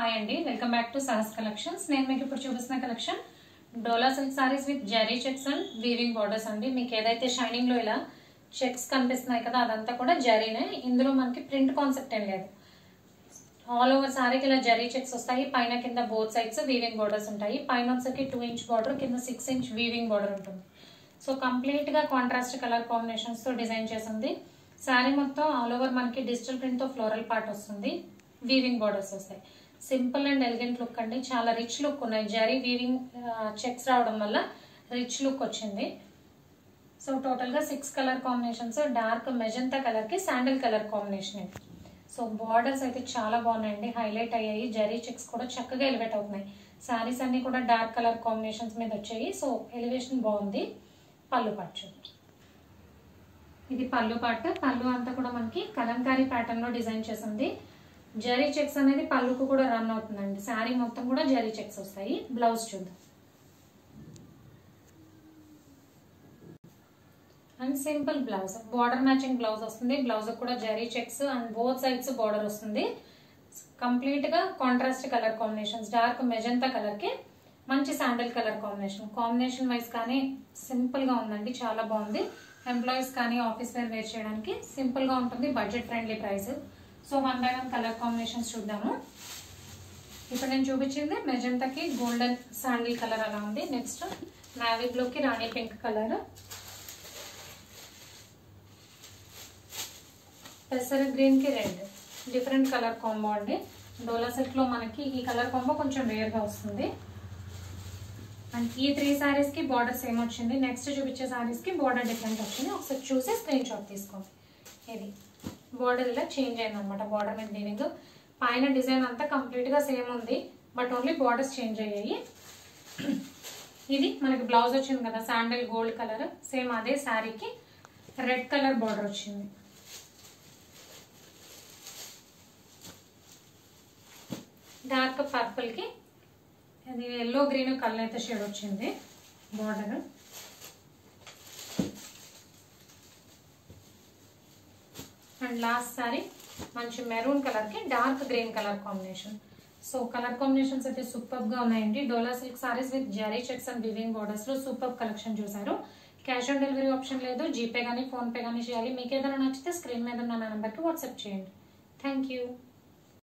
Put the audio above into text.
Hi అండి, welcome back to Sahas collections. నేను మీకు ఇప్పుడు చూపిస్తున్న collection dola silk saris with zari checks and weaving borders అండి. మీకు ఏదైతే షైనింగ్ లో ఇలా చెక్స్ కనిపిస్తున్నాయి కదా, అదంతా కూడా జరీనే. ఇందులో మనకి ప్రింట్ కాన్సెప్ట్ ఏం లేదు. ఆల్ ఓవర్ సారీకి ఇలా జరీ చెక్స్ వస్తాయి. పైన కింద బోత్ సైడ్స్ వీవింగ్ బార్డర్స్ ఉంటాయి. పైన వచ్చేసరికి 2 ఇంచ్ బార్డర్, కింద 6 ఇంచ్ వీవింగ్ బార్డర్ ఉంటుంది. సో కంప్లీట్ గా కాంట్రాస్ట్ కలర్ కాంబినేషన్స్ తో డిజైన్ చేసింది. సారీ మొత్తం ఆల్ ఓవర్ మనకి డిజిటల్ ప్రింట్ తో ఫ్లోరల్ పార్ట్ వస్తుంది. వీవింగ్ బార్డర్స్ వస్తాయి. సింపుల్ అండ్ ఎలిగెంట్ లుక్ అండి, చాలా రిచ్ లుక్ ఉన్నాయి. జరీ వీవింగ్ చెక్స్ రావడం వల్ల రిచ్ లుక్ వచ్చింది. సో టోటల్ గా 6 colour combinations. Dark magenta colour కి శాండిల్ కలర్ కాంబినేషన్ ఇది. సో బార్డర్స్ అయితే చాలా బాగున్నాయండి, హైలైట్ అయ్యాయి. జరీ చెక్స్ కూడా చక్కగా ఎలివేట్ అవుతున్నాయి. శారీస్ అన్ని కూడా డార్క్ కలర్ కాంబినేషన్స్ మీద వచ్చాయి. సో ఎలివేషన్ బాగుంది. పళ్ళు పాటు ఇది పళ్ళు పార్ట్. పళ్ళు అంతా కూడా మనకి కలంకారీ ప్యాటర్న్ లో డిజైన్ చేసింది. జరీ చెక్స్ అనేది పళ్ళుకు కూడా రన్ అవుతుందండి. శారీ మొత్తం కూడా జరీ చెక్స్ వస్తాయి. బ్లౌజ్ చూద్దాం. And simple blouse, border matching blouse వస్తుంది. బ్లౌజ్ కూడా zari checks and both sides border వస్తుంది. కంప్లీట్ గా contrast colour combinations. Dark magenta colour కి మంచి శాండిల్ కలర్ కాంబినేషన్ వైజ్ కానీ సింపుల్ గా ఉందండి, చాలా బాగుంది. ఎంప్లాయీస్ కానీ ఆఫీస్ వేర్ చేయడానికి సింపుల్ గా ఉంటుంది. Budget friendly price. So 1 by 1 colour combinations చూద్దాము. ఇప్పుడు నేను చూపించింది మెజంతాకి గోల్డెన్ శాండిల్ కలర్ అలా ఉంది. నెక్స్ట్ నావీ బ్లూ కి రాణి పింక్ కలర్, పెసర గ్రీన్ కి రెడ్. డిఫరెంట్ కలర్ కాంబో అండి. డోలా సిల్క్ లో మనకి ఈ కలర్ కాంబో కొంచెం రేర్ గా వస్తుంది. అండ్ ఈ 3 సారీస్ కి బార్డర్ సేమ్ వచ్చింది. నెక్స్ట్ చూపించే సారీస్ కి బార్డర్ డిఫరెంట్ వచ్చింది. ఒకసారి చూసి స్క్రీన్ షాట్ తీసుకోండి. ఇది బార్డర్ ఇలా చేంజ్ అయింది అనమాట. బార్డర్ మీద వీవింగ్, పైన డిజైన్ అంతా కంప్లీట్ గా సేమ్ ఉంది, బట్ ఓన్లీ బార్డర్స్ చేంజ్ అయ్యాయి. ఇది మనకి బ్లౌజ్ వచ్చింది కదా, శాండిల్ గోల్డ్ కలర్. సేమ్ అదే శారీకి రెడ్ కలర్ బార్డర్ వచ్చింది. డార్క్ పర్పుల్ కి అది ఎల్లో గ్రీన్ కలర్ అయితే షేడ్ వచ్చింది బార్డర్. అండ్ లాస్ట్ సారీ మంచి మెరూన్ కలర్ కి dark green colour combination. So colour combinations అయితే సూపర్ గా ఉన్నాయండి. Dola silk saris with zari checks and weaving borders లో సూపర్ కలెక్షన్ చూసారు. క్యాష్ ఆన్ డెలివరీ ఆప్షన్ లేదు. జీపే కానీ ఫోన్ పే కానీ చేయాలి. మీకు ఏదైనా నచ్చితే స్క్రీన్ మీద ఉన్న నా నెంబర్ కి వాట్సాప్ చేయండి. Thank you.